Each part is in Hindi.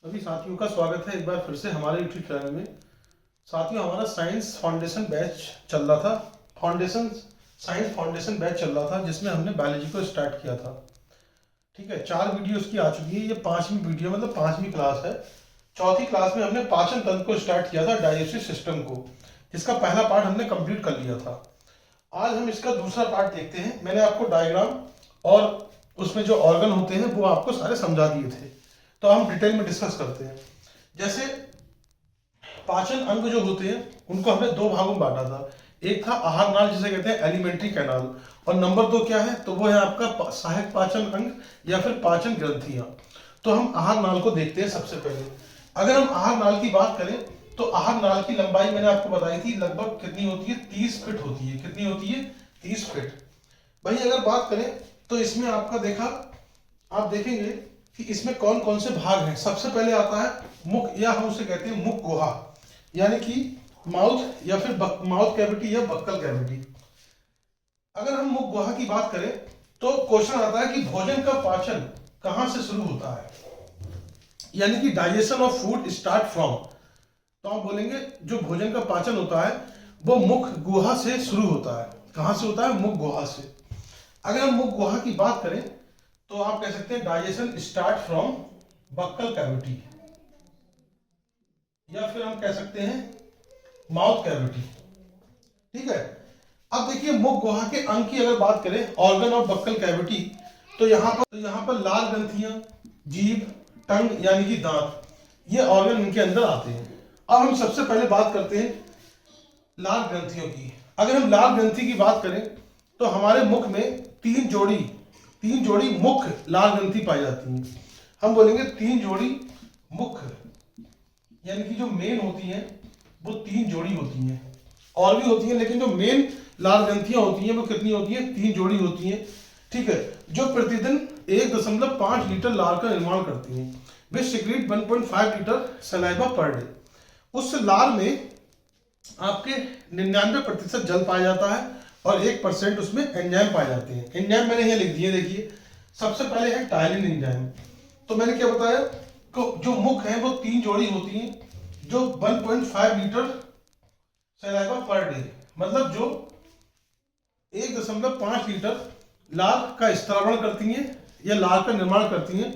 सभी साथियों का स्वागत है एक बार फिर से हमारे यूट्यूब चैनल में। साथियों, हमारा साइंस फाउंडेशन बैच चल रहा था। साइंस फाउंडेशन बैच चल रहा था जिसमें हमने बायोलॉजी को स्टार्ट किया था। ठीक है, 4 वीडियो उसकी आ चुकी है। ये 5वीं वीडियो मतलब 5वीं क्लास है। चौथी क्लास में हमने पाचन तंत्र को स्टार्ट किया था, डाइजेस्टिव सिस्टम को, जिसका पहला पार्ट हमने कंप्लीट कर लिया था। आज हम इसका दूसरा पार्ट देखते हैं। मैंने आपको डायग्राम और उसमें जो ऑर्गन होते हैं वो आपको सारे समझा दिए थे, तो हम डिटेल में डिस्कस करते हैं। जैसे पाचन अंग जो होते हैं उनको हमने 2 भागों में बांटा था। एक था आहार नाल जिसे कहते हैं एलिमेंट्री कैनाल, और नंबर 2 क्या है तो वो है आपका सहायक पाचन अंग या फिर पाचन ग्रंथियां। तो हम आहार नाल को देखते हैं सबसे पहले। अगर हम आहार नाल की बात करें तो आहार नाल की लंबाई मैंने आपको बताई थी लगभग कितनी होती है, 30 फीट होती है। कितनी होती है? 30 फीट। भाई अगर बात करें तो इसमें आपका देखा, आप देखेंगे कि इसमें कौन कौन से भाग हैं। सबसे पहले आता है मुख, या हम उसे कहते हैं मुख गुहा, यानी कि माउथ या फिर माउथ कैविटी या बक्कल कैविटी। अगर हम मुख गुहा की बात करें तो क्वेश्चन आता है कि भोजन का पाचन कहां से शुरू होता है, यानी कि digestion of food start from. तो आप बोलेंगे जो भोजन का पाचन होता है वो मुख गुहा से शुरू होता है। कहां से होता है? मुख गुहा से। अगर हम मुख गुहा की बात करें तो आप कह सकते हैं digestion start from buccal cavity, या फिर हम कह सकते हैं माउथ कैविटी। ठीक है, अब देखिए मुख गुहा के अंग की अगर बात करें, ऑर्गन ऑफ बक्कल कैविटी, तो यहाँ पर लाल ग्रंथियां, जीभ, टंग यानी कि दांत, ये ऑर्गन इनके अंदर आते हैं। अब हम सबसे पहले बात करते हैं लाल ग्रंथियों की। अगर हम लाल ग्रंथि की बात करें तो हमारे मुख में तीन जोड़ी मुख लाल ग्रंथि पाई जाती हैं। हम बोलेंगे 3 जोड़ी मुख, यानी कि जो मेन होती हैं वो 3 जोड़ी होती हैं। और भी होती हैं लेकिन जो मेन लाल ग्रंथियां होती हैं वो कितनी होती हैं? 3 जोड़ी होती हैं। ठीक है, जो प्रतिदिन 1.5 लीटर लार का निर्माण करती हैं। वे secrete 1.5 litre saliva per day. उस लार में आपके 99% जल पाया जाता है और 1% उसमें एंजाइम पाए जाते हैं। एंजाइम मैंने यहाँ लिख दिए, देखिए। सबसे पहले है टायलिन एंजाइम। तो मैंने क्या बताया कि जो मुख है वो 3 जोड़ी होती हैं जो 1.5 लीटर सलाइवा पर डे, मतलब जो 1.5 लीटर लार का स्त्रावण करती हैं या लार का निर्माण करती हैं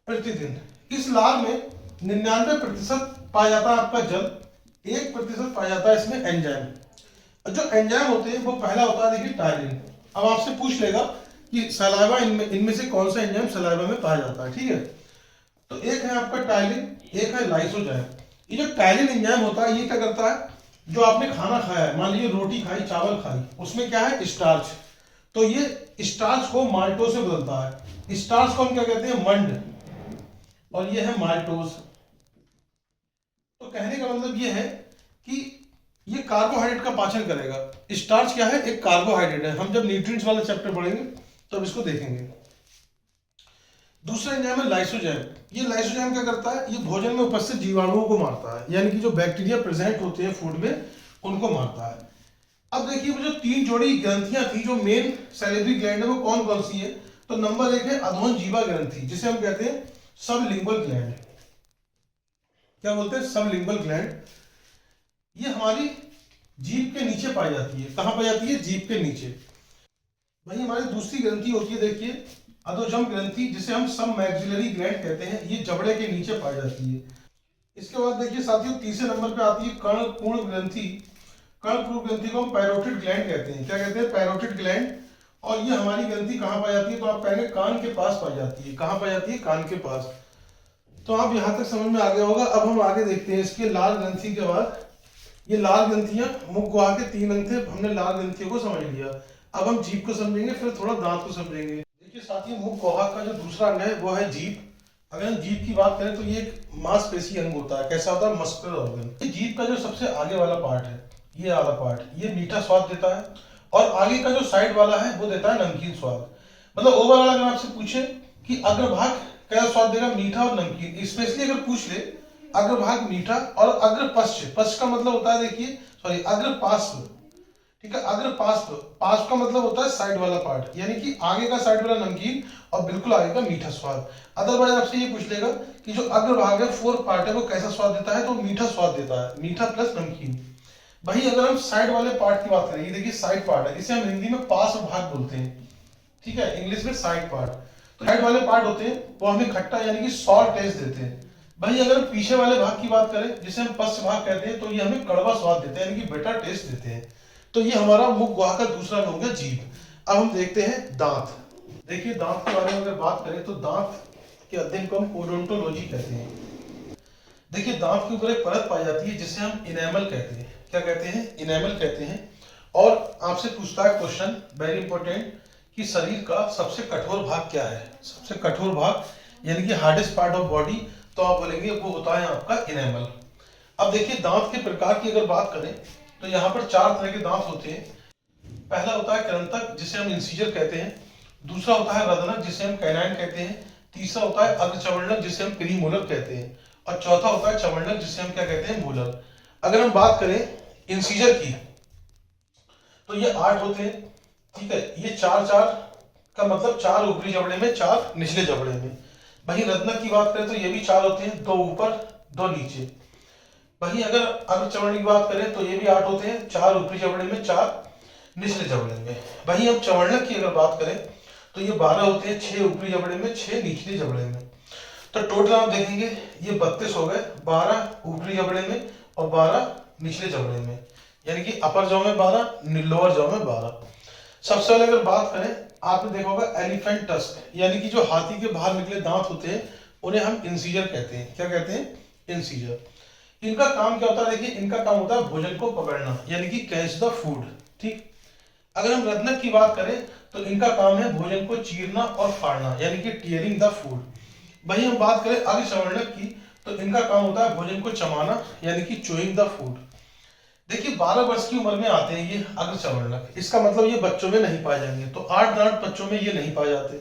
प्रतिदिन। इस लार में 99% पाया जाता है आपका जल, 1% पाया जाता है इसमें एंजाइम। जो एंजाइम होते हैं वो पहला होता है देखिए टायलिन। अब आपसे पूछ लेगा कि सलाइवा इनमें से कौन सा एंजाइम सलाइवा में पाया जाता है। ठीक है, तो एक है आपका टायलिन, एक है लाइसोजाइम। ये जो टायलिन एंजाइम होता है ये क्या करता है, जो आपने खाना खाया है, मान लीजिए रोटी खाई, चावल खाई, उसमें क्या है? स्टार्च। तो ये स्टार्च को माल्टोज से बदलता है। स्टार्च को हम क्या कहते हैं? मंड, और ये है माल्टोज। तो कहने का मतलब ये है कि ये कार्बोहाइड्रेट का पाचन करेगा। स्टार्च क्या है? एक कार्बोहाइड्रेट है। हम जब न्यूट्रिएंट्स वाला चैप्टर पढ़ेंगे तब इसको देखेंगे। दूसरा एंजाइम है लाइसोजाइम। ये लाइसोजाइम क्या करता है? ये भोजन में उपस्थित जीवाणुओं को मारता है, यानी कि जो बैक्टीरिया प्रेजेंट होते हैं फूड में उनको मारता है। अब देखिए वो जो 3 जोड़ी ग्रंथियां थी जो मेन सैलिवरी ग्लैंड है वो कौन कौन सी है? तो नंबर 1 है अधोन जीवा ग्रंथि, जिसे हम कहते हैं सबलिंगुअल ग्लैंड। क्या बोलते हैं? Sublingual gland. ये हमारी जीभ के नीचे पाई जाती है। कहां पाई जाती है? जीभ के नीचे। भाई हमारी दूसरी ग्रंथि होती है देखिए अधोजम ग्रंथि, जिसे हम सब मैक्सिलरी ग्लैंड कहते हैं। ये जबड़े के नीचे पाई जाती है। इसके बाद देखिए साथियों तीसरे नंबर पे आती है कर्णपूर्ण ग्रंथि। कर्णपूर्ण ग्रंथि को हम पैरोटिड ग्लैंड कहते हैं। क्या कहते हैं? Parotid gland. और ये हमारी ग्रंथि कहां पाई जाती है? तो आप कहेंगे कान के पास पाई जाती है। कहां पाई जाती है? कान के पास। तो आप यहां तक समझ में आ गया होगा। अब हम आगे देखते हैं इसके लाल ग्रंथि के बाद। ये लाल ग्रंथियां मुख गुहा के 3 अंग थे, हमने लाल ग्रंथियों को समझ लिया। अब हम जीभ को समझेंगे, फिर थोड़ा दांत को समझेंगे। देखिए साथियों मुख गुहा का जो दूसरा अंग है वो है जीभ। अगर हम जीभ की बात करें तो ये एक मांसपेशी अंग होता है। कैसा होता है? Muscular organ. ये जीभ का जो सबसे आगे वाला पार्ट है, ये वाला पार्ट, ये मीठा स्वाद देता है, और आगे का जो साइड वाला है वो देता है नमकीन स्वाद। मतलब ओवरऑल अगर आपसे पूछे कि अग्रभाग क्या स्वाद देगा? मीठा और नमकीन। स्पेशली अगर पूछ ले अग्रभाग मीठा और अग्र पश्च, पश्च का मतलब होता है देखिए, सॉरी, अग्र पार्श्व, ठीक है। अग्र पार्श्व, पार्श्व का मतलब होता है साइड वाला पार्ट, यानी कि आगे का साइड वाला नमकीन और बिल्कुल आगे का मीठा स्वाद। अदरवाइज आपसे ये पूछ लेगा कि जो अग्र भाग है, फोर्थ पार्ट है, वो कैसा स्वाद देता है, तो मीठा स्वाद देता है, मीठा प्लस नमकीन। वही अगर हम साइड वाले पार्ट की बात करें, ये देखिए साइड पार्ट है, इसे हम हिंदी में पार्श्व भाग बोलते हैं, ठीक है, इंग्लिश में साइड पार्ट। तो साइड वाले पार्ट होते हैं वो हमें खट्टा यानी कि सॉल्ट टेस्ट देते हैं। भाई अगर पीछे वाले भाग की बात करें, जिसे हम पश्च भाग कहते हैं, तो ये हमें कड़वा स्वाद देते हैं, यानी कि बेटर टेस्ट देते हैं। तो ये हमारा मुख गुहा का दूसरा अंग हो गया जीभ। अब हम देखते हैं दांत। देखिए दांत के बारे में अगर बात करें तो दांत के अध्ययन को हम ओडोंटोलॉजी कहते हैं। देखिए दांत के ऊपर एक परत पाई जाती है जिसे हम इनेमल कहते हैं। क्या कहते हैं? इनेमल कहते हैं। और आपसे पूछता है क्वेश्चन, वेरी इंपॉर्टेंट, कि शरीर का सबसे कठोर भाग क्या है? सबसे कठोर भाग यानी कि हार्डेस्ट पार्ट ऑफ बॉडी, तो आप बोलेंगे वो होता है आपका इनेमल। अब देखिए दांत के प्रकार की अगर बात करें तो यहाँ पर 4 तरह के दांत होते हैं। पहला होता है कृंतक जिसे हम इंसीजर कहते हैं, दूसरा होता है रदनक जिसे हम कैनाइन कहते हैं, तीसरा होता है अग्रचवर्णक जिसे हम प्रीमोलर कहते हैं, और चौथा होता है चवर्णक जिसे हम क्या कहते हैं? मोलर। अगर हम बात करें इंसीजर की तो ये 8 होते हैं, ठीक है। ये 4 का मतलब 4 ऊपरी जबड़े में, 4 निचले जबड़े में। वहीं रत्नक की बात करें तो ये भी 4 होते हैं, 2 ऊपर 2 नीचे। वहीं अगर अग्रचवर्ण की बात करें तो ये भी 8 होते हैं, 4 ऊपरी जबड़े में, 4 निचले जबड़े में। वहीं अब चवर्णक की अगर बात करें तो ये 12 होते हैं, 6 ऊपरी जबड़े में, 6 निचले जबड़े में। तो टोटल आप देखेंगे ये 32 हो गए, 12 ऊपरी जबड़े में और 12 निचले जबड़े में, यानी कि अपर जॉ में 12, लोअर जॉ में 12। सबसे पहले अगर बात करें, आपने देखा होगा एलिफेंट टस्क, यानी कि जो हाथी के बाहर निकले दांत होते हैं उन्हें हम इंसीजर कहते हैं। क्या कहते हैं? इंसीजर। इनका काम क्या होता है? देखिए इनका काम होता है भोजन को पकड़ना, यानी कि कैच द फूड, ठीक। अगर हम रत्नक की बात करें तो इनका काम है भोजन को चीरना और फाड़ना, यानी कि टीयरिंग द फूड। वहीं हम बात करें अग्रचवर्णक की तो इनका काम होता है भोजन को चबाना, यानी कि चोइंग द फूड। देखिए 12 वर्ष की उम्र में आते हैं ये अग्रचवर्णक, इसका मतलब ये बच्चों में नहीं पाए जाएंगे, तो 8 दांत बच्चों में ये नहीं पाए जाते।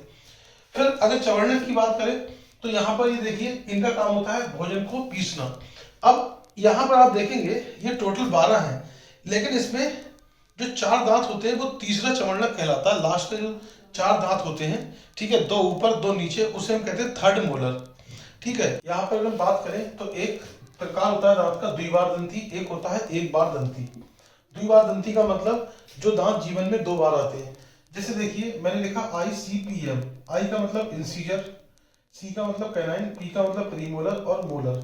फिर अगर चवर्णक की बात करें तो यहाँ पर ये देखिए इनका काम होता है भोजन को पीसना। अब यहाँ पर आप देखेंगे ये टोटल 12 हैं, लेकिन इसमें जो 4 दांत होते हैं वो तीसरा चवर्णक कहलाता है। लास्ट के जो 4 दांत होते हैं, ठीक है, 2 ऊपर 2 नीचे, उसे हम कहते हैं थर्ड मोलर, ठीक है। यहाँ पर अगर बात करें तो एक प्रकार होता है दांत का द्विबार दंती, एक होता है एक बार दंती। द्विबार दंती का मतलब जो दांत जीवन में 2 बार आते हैं। जैसे देखिए मैंने लिखा ICPM, आई का मतलब इंसीजर, सी का मतलब कैनाइन, पी का मतलब प्रीमोलर और मोलर,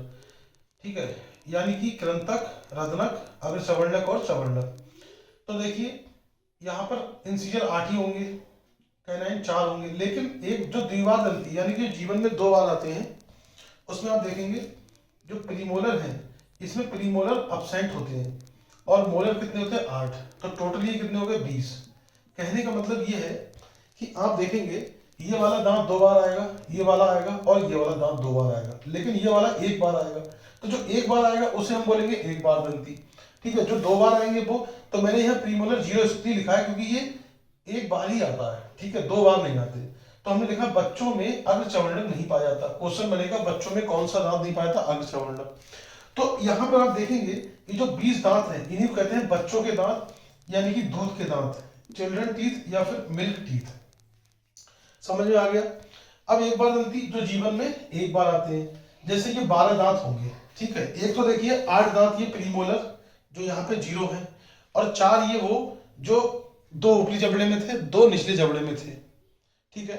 ठीक है, यानी कि कृंतक, रदनक, अग्रचवर्णक और चवर्णक। तो देखिए यहाँ पर इंसीजर 8 ही होंगे, कैनाइन 4 होंगे, लेकिन एक जो द्विबार दंती यानी कि जीवन में 2 बार आते हैं, उसमें आप देखेंगे जो प्रीमोलर है इसमें प्रीमोलर अब्सेंट होते हैं, और मोलर कितने होते हैं? 8। तो टोटली कितने हो गए? 20। कहने का मतलब ये है कि आप देखेंगे ये वाला दांत 2 बार आएगा, ये वाला आएगा, और ये वाला दांत 2 बार आएगा, लेकिन ये वाला 1 बार आएगा। तो जो 1 बार आएगा उसे हम बोलेंगे एक बार दंती, ठीक है। जो 2 बार आएंगे वो, तो मैंने यहाँ प्रीमोलर 0 इसलिए लिखा है क्योंकि ये 1 बार ही आता है, ठीक है, 2 बार नहीं आते। तो हमने देखा बच्चों में अग्रचवर्णक नहीं पाया जाता। क्वेश्चन बनेगा बच्चों में कौन सा दांत नहीं पाया था? अग्रचवर्णक। तो यहाँ पर आप देखेंगे ये जो 20 दांत हैं इन्हीं को कहते हैं बच्चों के दांत, यानी कि दूध के दांत, चिल्ड्रन टीथ या फिर मिल्क टीथ। समझ में आ गया? अब एक बार दंती जो जीवन में 1 बार आते हैं, जैसे कि 12 दांत होंगे, ठीक है। एक तो देखिए 8 दांत ये प्रीमोलर जो यहाँ पे 0 है, और 4 ये वो जो 2 ऊपरी जबड़े में थे, 2 निचले जबड़े में थे, ठीक है।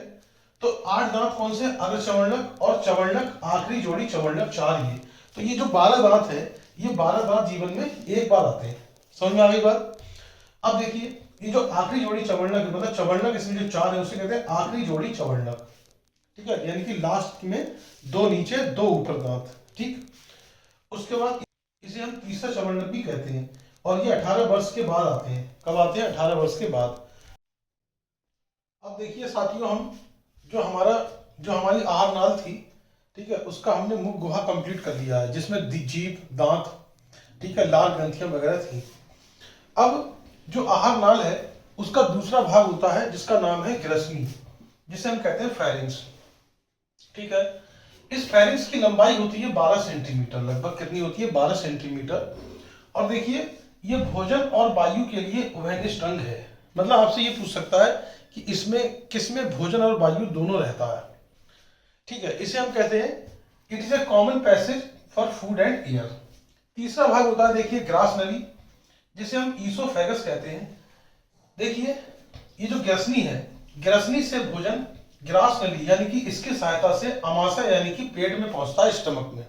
तो 8 दांत कौन से? अग्रचवर्णक और चवर्णक, आखिरी जोड़ी चवर्णक 4 ये। तो ये जो 12 दांत है, ये 12 दांत जीवन में 1 बार आते हैं। समझ में आ गई बात? अब देखिए ये जो आखिरी जोड़ी चवर्णक, मतलब चवर्णक इसमें जो 4 है उसे कहते हैं आखिरी जोड़ी चवर्णक, ठीक है, यानी कि लास्ट में 2 नीचे 2 ऊपर दांत, ठीक। उसके बाद इसे हम तीसरा चवर्णक भी कहते हैं, और ये 18 वर्ष के बाद आते हैं। कब आते हैं? 18 वर्ष के बाद। अब देखिए साथियों, हम जो हमारी आहार नाल थी, ठीक है, उसका हमने मुख गुहा कंप्लीट कर लिया है, जिसमें जीभ, दांत, ठीक है, लाल ग्रंथियां वगैरह थी। अब जो आहार नाल है उसका दूसरा भाग होता है जिसका नाम है ग्रसनी, जिसे हम कहते हैं फेरिंक्स, ठीक है। इस फेरिंक्स की लंबाई होती है 12 सेंटीमीटर, लगभग कितनी होती है? 12 सेंटीमीटर। और देखिए ये भोजन और वायु के लिए उभयनिष्ठ अंग है। मतलब आपसे ये पूछ सकता है कि इसमें किसमें भोजन और वायु दोनों रहता है। ठीक है, इसे हम कहते हैं it is a common passage for food and air. तीसरा भाग होता है देखिए ग्रास नली, जिसे हम ईसोफेगस कहते हैं। देखिए ये जो ग्रसनी है, ग्रसनी से भोजन ग्रास नली यानी कि इसकी सहायता से अमाशय यानी कि पेट में पहुंचता है, स्टमक में।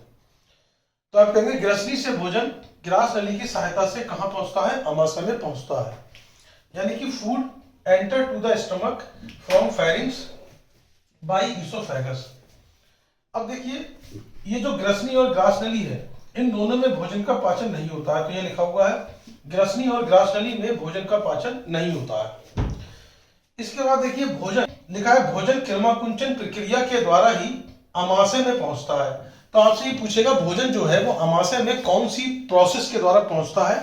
तो आप कहेंगे ग्रसनी से भोजन ग्रास नली की सहायता से कहां पहुंचता है, अमाशय में पहुंचता है। यानी कि food enter to the stomach from pharynx by oesophagus. अब देखिए ये जो ग्रसनी और ग्रास नली है, इन दोनों में भोजन का पाचन नहीं होता है। तो ये लिखा हुआ है ग्रसनी और ग्रास नली में भोजन का पाचन नहीं होता है। इसके बाद देखिए भोजन लिखा है भोजन किरमा-कुंचन प्रक्रिया के द्वारा ही अमाशय में पहुंचता है। तो आपसे ये पूछेगा भोजन जो है वो अमाशय में कौन सी प्रोसेस के द्वारा पहुंचता है।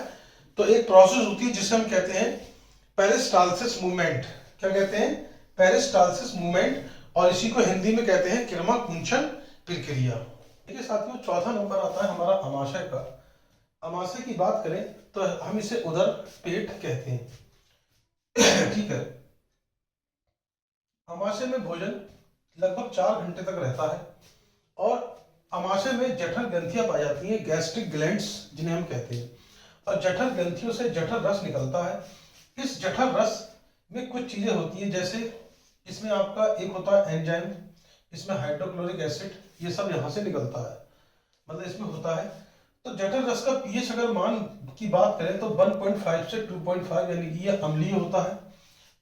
तो एक प्रोसेस होती है जिसे हम कहते हैं पेरिस्टाल्सिस मूवमेंट। क्या कहते हैं, पेरिस्टाल्सिस मूवमेंट, और इसी को हिंदी में कहते हैं किरमा-कुंचन प्रक्रिया। ठीक है साथियों, चौथा नंबर आता है हमारा अमाशय का। अमाशय की बात करें तो हम इसे उदर पेट कहते हैं। ठीक है, अमाशय में भोजन लगभग 4 घंटे तक रहता है और अमाशय में जठर ग्रंथियां पाई जाती हैं, गैस्ट्रिक ग्लैंड्स जिन्हें हम कहते हैं। और जठर ग्रंथियों से जठर रस निकलता है। इस जठर रस में कुछ चीजें होती हैं, जैसे इसमें आपका एक होता है एंजाइम, इसमें हाइड्रोक्लोरिक एसिड, ये सब यहाँ से निकलता है, मतलब इसमें होता है। तो जठर रस का पीएच अगर मान की बात करें तो 1.5 से 2.5 यानी कि ये अम्लीय होता है।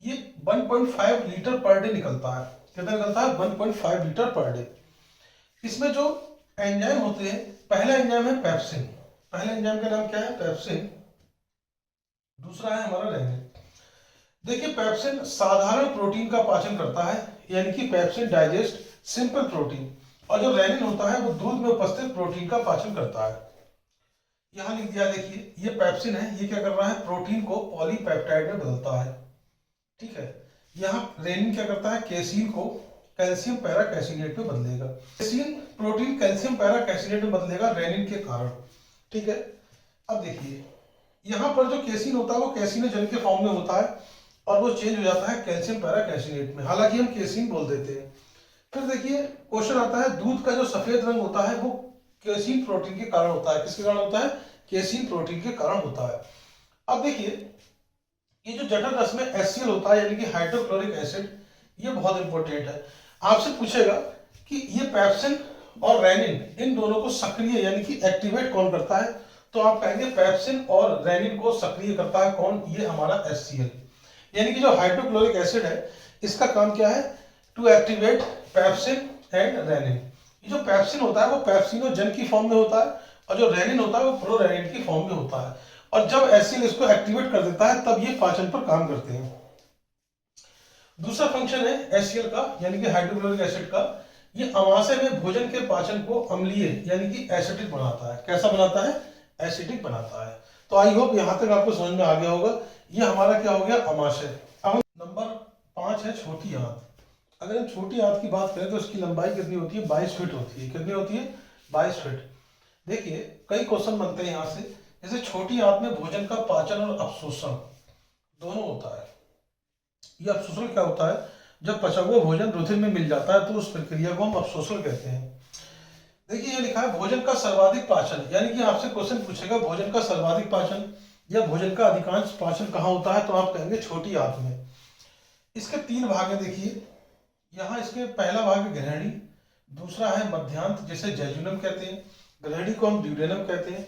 ये 1.5 लीटर पर डे निकलता है। कितना निकलता है, 1.5 लीटर पर डे। इसमें जो एंजाइम होते हैं, पहला एंजाइम है पेप्सिन। पहले एंजाइम का नाम क्या है, पेप्सिन। दूसरा है हमारा रेनिन। देखिए पेप्सिन साधारण प्रोटीन का पाचन करता है, यानी कि पेप्सिन डाइजेस्ट सिंपल प्रोटीन, और जो रेनिन होता है वो दूध में उपस्थित प्रोटीन का पाचन करता है। यहां लिख दिया, देखिए ये पेप्सिन है, ये क्या कर रहा है, प्रोटीन को पॉलीपेप्टाइड में बदलता है। ठीक है, यहाँ रेनिन क्या करता है, केसीन को कैल्शियम पैरा कैसिनेट में बदलेगा। केसीन प्रोटीन कैल्शियम पैरा कैसिनेट में बदलेगा रेनिन के कारण। ठीक है, अब देखिए यहाँ पर जो केसीन होता है वो कैसिनोजन के फॉर्म में होता है और वो चेंज हो जाता है कैल्शियम पैरा कैसिनेट में, हालांकि हम केसीन बोल देते हैं। फिर देखिए क्वेश्चन आता है, दूध का जो सफेद रंग होता है वो केसीन प्रोटीन के कारण होता है। किसके कारण होता है, केसीन प्रोटीन के कारण होता है। अब देखिए ये जो जठर रस में HCl होता है यानी कि हाइड्रोक्लोरिक एसिड, ये बहुत इंपॉर्टेंट है। आपसे पूछेगा कि ये पेप्सिन और रेनिन इन दोनों को सक्रिय यानी कि एक्टिवेट कौन करता है, तो आप कहेंगे पेप्सिन और रेनिन को सक्रिय करता है कौन, ये हमारा HCl। यानी कि जो हाइड्रोक्लोरिक एसिड है इसका काम क्या है, to activate pepsin and rennin. ये जो पेप्सिन होता है वो पेप्सिनोजन की फॉर्म में होता है और जो रेनिन होता है वो प्रोरेनिन की फॉर्म में होता है, और जब HCl इसको एक्टिवेट कर देता है तब ये पाचन पर काम करते हैं। दूसरा फंक्शन है HCl का यानी कि हाइड्रोक्लोरिक एसिड का, ये अमाशय में भोजन के पाचन को अम्लीय यानी कि एसिडिक बनाता है। कैसा बनाता है, एसिडिक बनाता है। तो आई होप यहां तक आपको समझ में आ गया होगा। ये हमारा क्या हो गया, अमाशय। अब नंबर 5 है छोटी आंत। अगर हम छोटी आंत की बात करें तो इसकी लंबाई कितनी होती है, 22 फीट होती है। कितनी होती है, 22 फीट। देखिए कई क्वेश्चन बनते हैं यहाँ से, जैसे छोटी आंत में भोजन का पाचन और अवशोषण दोनों होता है। ये अवशोषण क्या होता है, जब पचा हुआ भोजन रुधिर में मिल जाता है तो उस प्रक्रिया को हम अवशोषण कहते हैं। देखिए ये लिखा है भोजन का सर्वाधिक पाचन, यानी कि आपसे क्वेश्चन पूछेगा भोजन का सर्वाधिक पाचन या भोजन का अधिकांश पाचन कहाँ होता है, तो आप कहेंगे छोटी आंत में। इसके 3 भाग हैं। देखिए यहाँ इसके पहला भाग है ग्रहणी, दूसरा है मध्यांत जिसे जैजुनम कहते हैं, ग्रहणी को हम ड्यूडेनम कहते हैं,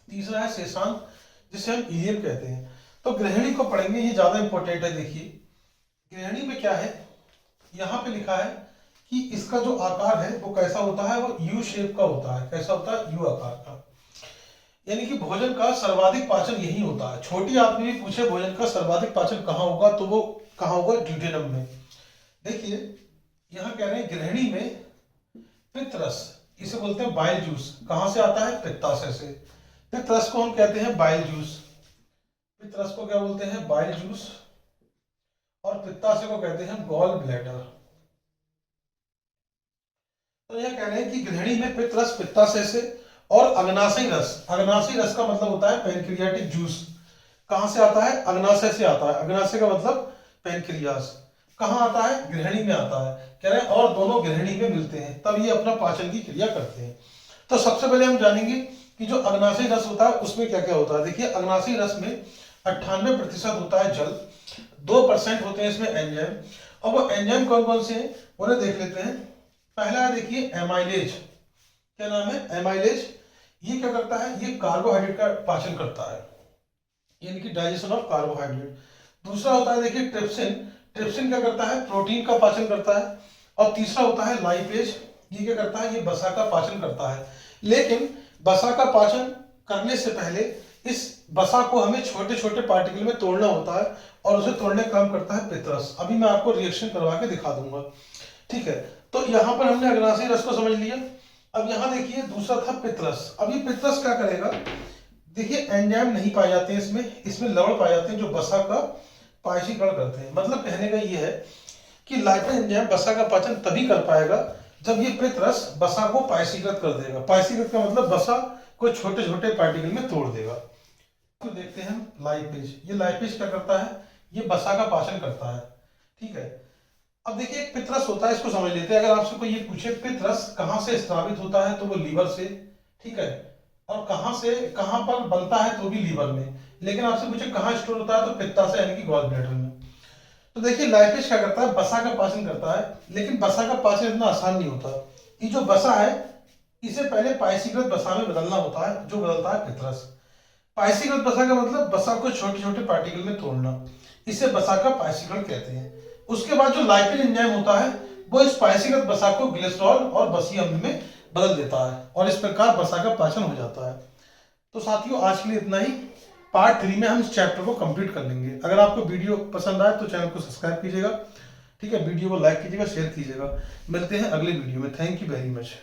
तीसरा है शेषांत जिसे हम इलियम कहते हैं। तो ग्रहणी को पढ़ेंगे, ये ज्यादा इंपॉर्टेंट है। देखिए ग्रहणी में क्या है, यहाँ पे लिखा है कि इसका जो आकार है वो कैसा होता है, वो यू शेप का होता है। कैसा होता है, यू आकार का। यानी कि भोजन का सर्वाधिक पाचन यही होता है। छोटी आंत में भी पूछे भोजन का सर्वाधिक पाचन कहाँ होगा, तो वो कहाँ होगा, ड्यूडेनम में। देखिए यहाँ कह रहे हैं ग्रहणी में पित्त रस, इसे बोलते हैं बाइल जूस, कहां से आता है, पित्ताशय से। पित्त रस को हम कहते हैं बाइल जूस। पित्त रस को क्या बोलते हैं, बाइल जूस, और पित्ताशय को कहते हैं गॉल ब्लैडर। तो यह कह रहे हैं कि ग्रहणी में पित्त रस पित्ताशय से और अग्नाशयी रस, अग्नाशयी रस का मतलब होता है पैनक्रियाटिक जूस। कहां से आता है? अग्नाशय से आता है। अग्नाशय का मतलब पैनक्रियास। कहां आता है? गृहिणी में आता है। कह रहे हैं और दोनों गृहिणी में मिलते हैं, तब ये अपना पाचन की क्रिया करते हैं। तो सबसे पहले हम जानेंगे कि जो अग्नाशयी रस होता है उसमें क्या क्या होता है। देखिए अग्नाशयी रस में 98% होता है जल, 2% होते हैं इसमें एंजाइम। और वो एंजाइम कौन कौन से हैं उन्हें देख लेते हैं। पहला है देखिए एमाइलेज। क्या नाम है? एमाइलेज। ये क्या करता है? ये कार्बोहाइड्रेट का पाचन करता है, यानी कि डाइजेशन ऑफ कार्बोहाइड्रेट। दूसरा होता है देखिए ट्रिप्सिन। ट्रिप्सिन क्या करता है? प्रोटीन का पाचन करता है। और तीसरा होता है लाइपेज। ये क्या करता है? ये वसा का पाचन करता है। लेकिन वसा का पाचन करने से पहले इस वसा को हमें छोटे छोटे पार्टिकल में तोड़ना होता है, और उसे तोड़ने का काम करता है पित्तरस। अभी मैं आपको रिएक्शन करवा के दिखा दूंगा, ठीक है। तो यहाँ पर हमने अग्नाशयी रस को समझ लिया। अब यहाँ देखिए दूसरा था पित्तरस। अब ये पित्तरस क्या करेगा? देखिए एंजाइम नहीं पाए जाते हैं इसमें, इसमें लवण पाए जाते हैं जो वसा का पाचीकरण करते हैं। मतलब कहने का ये है कि लाइपेज एंजाइम वसा का पाचन तभी कर पाएगा जब ये पित्तरस वसा को पायसीकृत कर देगा। पायसीकृत का मतलब वसा को छोटे छोटे पार्टिकल में तोड़ देगा। तो देखते हैं हम लाइपेज। ये लाइपेज क्या करता है? ये वसा का पाचन करता है, ठीक है। अब देखिए एक पित्तरस होता है, इसको समझ लेते हैं। अगर आपसे कोई ये पूछे पित्तरस कहाँ से स्रावित होता है तो वो लीवर से, ठीक है। और कहाँ से कहाँ पर बनता है तो भी लीवर में। लेकिन आपसे पूछे कहाँ स्टोर होता है तो पित्ताशय यानी कि गॉल ब्लैडर में। तो देखिए लाइपेज क्या करता है? वसा का पाचन करता है, लेकिन वसा का पाचन इतना आसान नहीं होता। ये जो वसा है इसे पहले पायसीकृत वसा में बदलना होता है, जो बदलता है पित्तरस। पायसीकृत वसा का मतलब वसा को छोटे छोटे पार्टिकल में तोड़ना, इसे वसा का पायसीकरण कहते हैं। उसके बाद जो लाइपेज एंजाइम होता है वो इस पायसीकृत वसा को ग्लिसरॉल और वसीय अम्ल में बदल देता है, और इस प्रकार वसा का पाचन हो जाता है। तो साथियों आज के लिए इतना ही। पार्ट 3 में हम इस चैप्टर को कंप्लीट कर लेंगे। अगर आपको वीडियो पसंद आए तो चैनल को सब्सक्राइब कीजिएगा, ठीक है। वीडियो को लाइक कीजिएगा, शेयर कीजिएगा। मिलते हैं अगले वीडियो में। Thank you very much.